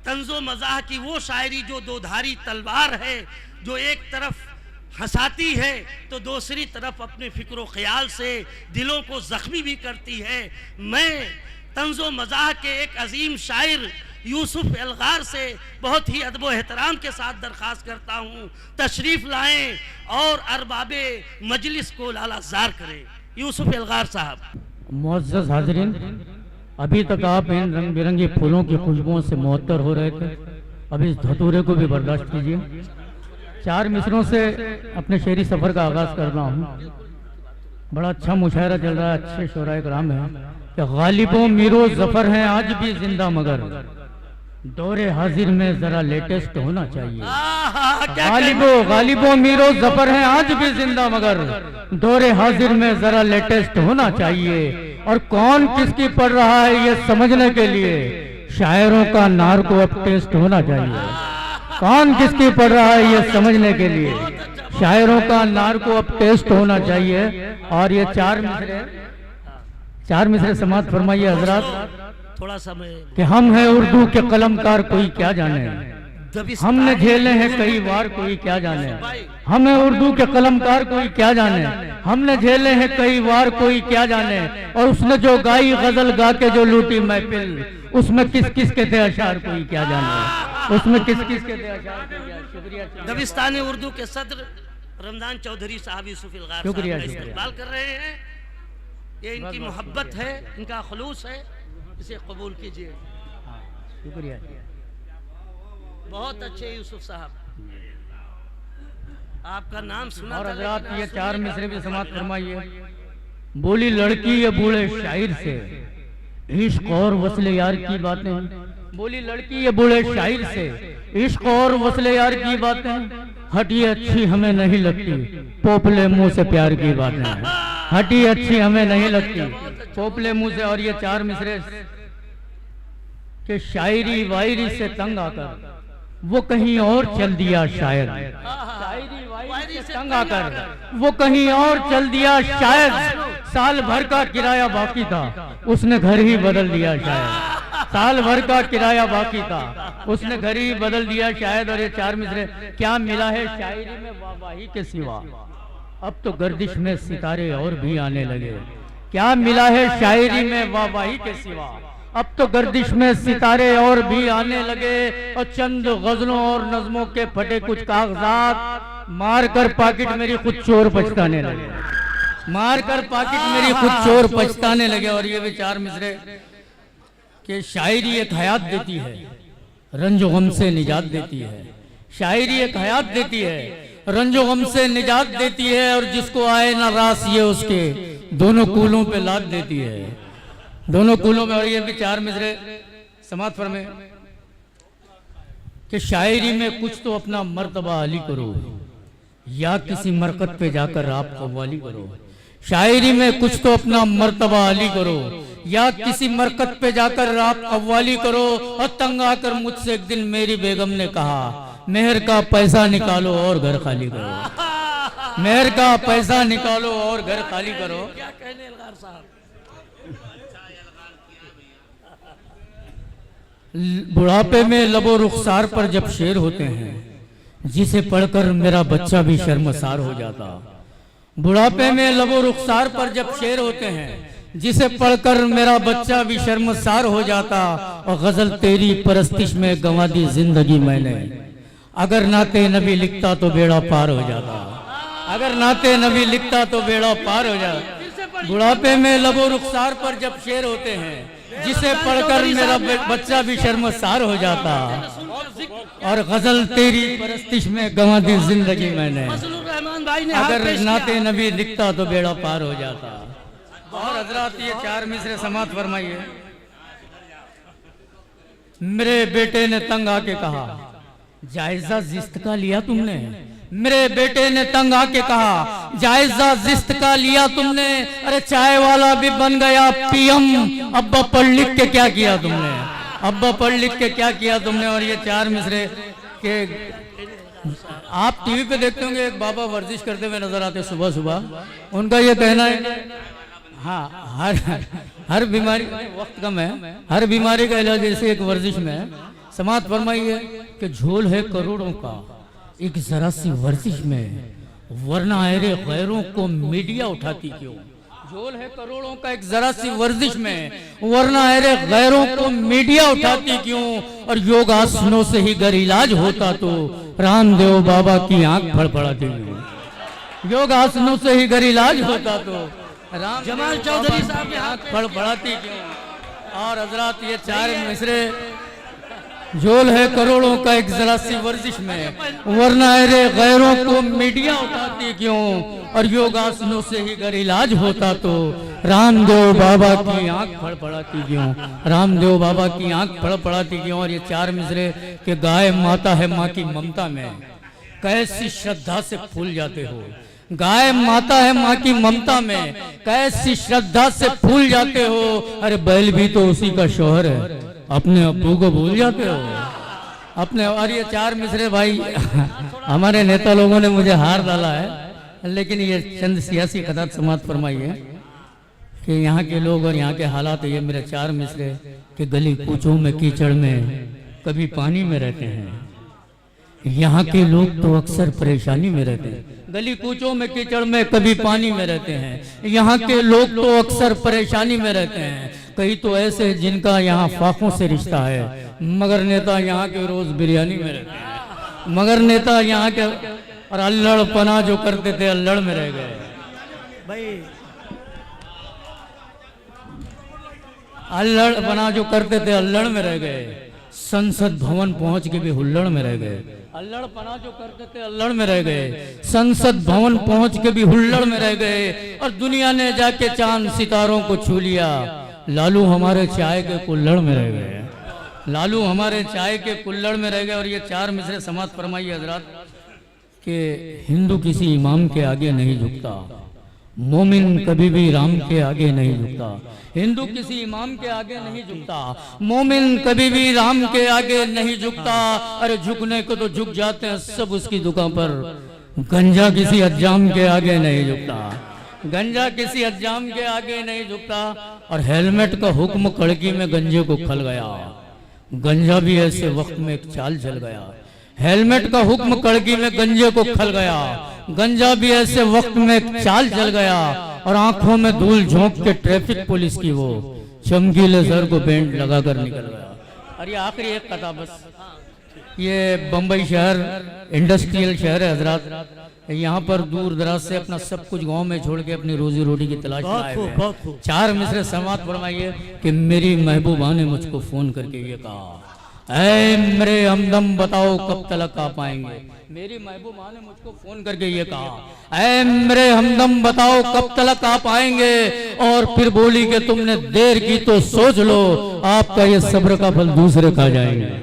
तंजो मज़ाह की वो शायरी जो दो धारी तलवार है, जो एक तरफ हंसाती है तो दूसरी तरफ अपने फिक्र ख्याल से दिलों को जख्मी भी करती है। मैं तंजो मज़ाह के एक अजीम शायर यूसुफ एलगार से बहुत ही अदब व एहतराम के साथ दरख्वास्त करता हूँ, तशरीफ़ लाएं और अरबाबे मजलिस को लालाज़ार करें। यूसुफ एलगार साहब। मुअज़्ज़ज़ हाज़रीन, अभी तक आप इन रंग बिरंगे फूलों की खुशबुओं से मुअत्तर हो रहे थे, अब इस धतूरे को भी बर्दाश्त कीजिए। 4 मिसरों से अपने शेरी सफ़र का आगाज़ कर रहा हूँ। बड़ा अच्छा मुशायरा चल रहा है, अच्छे शोराए कराम है कि गालिबों मीरो ज़फ़र हैं आज भी जिंदा, मगर दौरे हाजिर में जरा लेटेस्ट होना चाहिए। गालिबों मीरो ज़फ़र हैं आज भी जिंदा, मगर दौरे हाजिर में जरा लेटेस्ट होना चाहिए। और कौन किसकी पढ़ रहा है ये समझने के लिए शायरों का नार को अब टेस्ट होना चाहिए। कौन किसकी पढ़ रहा है ये समझने के लिए शायरों का नार को अब टेस्ट होना चाहिए। और ये 4 मिसरे समात फरमाइए हजरात। थोड़ा समय कि हम हैं उर्दू के कलमकार कोई क्या जाने, हमने झेले हैं कई बार कोई क्या जाने। हम हैं उर्दू के कलमकार कोई क्या जाने, हमने झेले हैं कई बार कोई क्या जाने। और उसने जो गाई गजल गा के जो लूटी महफिल, उसमें किस किस के थे अशार कोई क्या जाने, उसमें किस किस के थे अशार। शुक्रिया। दबिस्तान उर्दू के सदर रमजान चौधरी साहब यूसुफ एलगार शुक्रिया, साहब इस्तेमाल कर रहे हैं। ये इनकी मोहब्बत है, इनका खलूस है, इसे कबूल कीजिए। शुक्रिया। बहुत अच्छे यूसुफ साहब, आपका नाम सुना। और हजरात ये 4 मिसरे भी समाप्त फरमाइए। बोली लड़की ये बूढ़े शायर से इश्क और वस्ले यार की बातें। बोली लड़की ये बूढ़े शायर से इश्क और वस्ले यार की बातें। हटी अच्छी हमें नहीं लगती पोपले मुंह से प्यार की बातें। हटी अच्छी हमें नहीं लगती पोपले मुंह से। और ये 4 मिसरे के शायरी वायरी से तंग आकर वो कहीं और चल दिया शायद। शायरी वायरी से तंग आकर वो कहीं और चल दिया शायद। साल भर का किराया बाकी था उसने घर ही बदल दिया शायद। साल भर का किराया बाकी था उसने घर ही बदल दिया शायद। और ये 4 मिसरे क्या मिला है शायरी में वाहवाही के सिवा, अब तो गर्दिश में सितारे और भी आने लगे। क्या मिला है शायरी में वाहवाही के सिवा, अब तो गर्दिश में सितारे और भी आने लगे। और चंद गजलों और नज़मों के फटे कुछ कागजात मार कर पॉकेट मेरी खुद चोर पछताने लगे। मार कर पॉकेट मेरी खुद चोर पछताने लगे। और ये भी 4 मिसरे कि शायरी एक हयात देती है, रंजो गम से निजात देती है। शायरी एक हयात देती है, रंजो गम से निजात देती है। और जिसको आए ना रास ये उसके दोनों कूलों पे लाद देती है, दोनों कूलों में। और ये भी 4 मिसरे समात फरमे कि शायरी में कुछ तो अपना मर्तबा अली करो या किसी मरकत पे जाकर आप कव्वाली करो। शायरी में कुछ तो अपना मर्तबा अली करो या किसी मरकत पे जाकर आप कव्वाली करो। और तंग आकर मुझसे एक दिन मेरी बेगम ने कहा, मेहर का पैसा निकालो और घर खाली करो। मेहर का पैसा निकालो और घर खाली करो। क्या कहने एलगार साहब। बुढ़ापे में लबो रुखसार पर जब शेर होते हैं, जिसे पढ़कर मेरा बच्चा भी शर्मसार हो जाता। बुढ़ापे में लबो रुखसार पर जब शेर होते हैं, जिसे पढ़कर मेरा बच्चा भी शर्मसार हो जाता। और गजल तेरी परस्तिश में गंवा दी जिंदगी मैंने, अगर नाते नबी लिखता तो बेड़ा पार हो जाता। अगर नाते नबी लिखता तो बेड़ा पार हो जाता। बुढ़ापे में लबो रुखसार पर जब शेर होते हैं, जिसे पढ़कर मेरा बच्चा भी शर्मसार हो जाता। और गजल तेरी परस्तिश में गंवा दी जिंदगी मैंने, अगर नाते नबी लिखता तो बेड़ा पार हो जाता। और हजरात ये 4 मिसरे समात फरमाइए। मेरे बेटे ने तंग आके कहा, जायजा जिस्त का लिया तुमने। मेरे बेटे ने तंग आके कहा, जायजा जिस्त का लिया तुमने। अरे चाय वाला भी बन गया पीएम, अब्बा पढ़ लिख के क्या किया तुमने। अब्बा पढ़ लिख के क्या किया तुमने। और ये 4 मिसरे के आप टीवी पे देखते होंगे, एक बाबा वर्जिश करते हुए नजर आते सुबह सुबह। उनका ये कहना है, हाँ हर बीमारी, वक्त कम है, हर बीमारी का इलाज जैसे एक वर्जिश में है। समात फरमाइए कि झोल है करोड़ों का एक जरा सी वर्जिश में, वरना अरे गैरों को मीडिया उठाती क्यों। झोल है करोड़ों का एक जरा सी वर्जिश में, वरना अरे गैरों को मीडिया उठाती क्यों। और योगासनों से ही गर इलाज होता तो रामदेव बाबा की आंख फड़फड़ाती क्यों। योगासनों से ही गर इलाज होता तो जमाल चौधरी साहब के आंख फड़फड़ाती क्यों। और हजरात ये चार मिसरे, झोल है करोड़ों का एक जरा सी वर्जिश में, वरना अरे गैरों को मीडिया उठाती क्यों। और योगासनों से ही अगर इलाज होता तो रामदेव बाबा की आंख फड़फड़ाती क्यों। रामदेव बाबा की आंख फड़फड़ाती क्यों। और ये चार मिसरे के गाय माता है माँ की ममता में, कैसी श्रद्धा से फूल जाते हो। गाय माता है माँ की ममता में, कैसी श्रद्धा से फूल जाते हो। अरे बैल भी तो उसी का शोहर है, अपने अब्बू को भूल जाते हो अपने। और ये चार मिसरे भाई हमारे नेता लोगों ने मुझे हार डाला है, लेकिन ये चंद सियासी कदात समात फरमाई है कि यहाँ के लोग और यहाँ के हालात, ये मेरे चार मिसरे कि गली कूचों में कीचड़ में कभी पानी में रहते हैं। यहाँ के लोग तो अक्सर परेशानी में रहते हैं। गली कूचों में कीचड़ में कभी पानी में रहते हैं। यहाँ के लोग तो अक्सर परेशानी में रहते हैं। कई तो ऐसे जिनका यहाँ फाकों से रिश्ता है, मगर नेता यहाँ के रोज बिरयानी में रहते हैं। मगर नेता यहाँ के और अल्लड़ पना जो करते थे अल्लड़ में रह गए भाई। अल्लड़ पना जो करते थे अल्लड़ में रह गए। संसद भवन पहुंच के भी हुल्लड़ में रह गए। अल्लड़ पना जो करते थे अल्लड़ में रह गए। संसद भवन पहुंच के भी हुल्लड़ में रह गए। और दुनिया ने जाके चांद सितारों को छू लिया। लालू हमारे चाय के कुल्हड़ में रह गए। लालू हमारे चाय के कुल्हड़ में रह गए। और ये चार मिसरे समात फरमाइए हजरात कि हिंदू किसी इमाम के आगे नहीं झुकता, मोमिन कभी भी राम के आगे नहीं झुकता। हिंदू किसी इमाम के आगे नहीं झुकता, मोमिन कभी भी राम के आगे नहीं झुकता। अरे झुकने को तो झुक जाते हैं सब उसकी दुकान पर, गंजा किसी अज्जाम के आगे नहीं झुकता। गंजा किसी अज्जाम के आगे नहीं झुकता। और हेलमेट का हुक्म कड़की में गंजे को खल गया। गंजा भी ऐसे वक्त में एक चाल चल गया। हेलमेट का हुक्म कड़की में गंजे को खल गया। गंजा भी ऐसे वक्त में एक चाल चल गया। और आंखों में धूल झोंक के ट्रैफिक पुलिस की वो चमकीले सर को बेल्ट लगाकर निकल गया। और ये आखिरी एक कथा बस। ये बम्बई शहर इंडस्ट्रियल शहर है हजरात। यहाँ पर दूर दराज से अपना सब कुछ गांव में छोड़ के अपनी रोजी रोटी की तलाश में आए हुए। चार मिसरे समात फरमाइए कि मेरी महबूबा ने मुझको फोन करके ये कहा, ऐ मेरे हमदम बताओ कब तलक आ पाएंगे। मेरी महबूबा ने मुझको फोन करके ये कहा, ऐ मेरे हमदम बताओ कब तलक आ पाएंगे। और फिर बोली कि तुमने देर की तो सोच लो, आपका ये सब्र का फल दूसरे खा जाएंगे।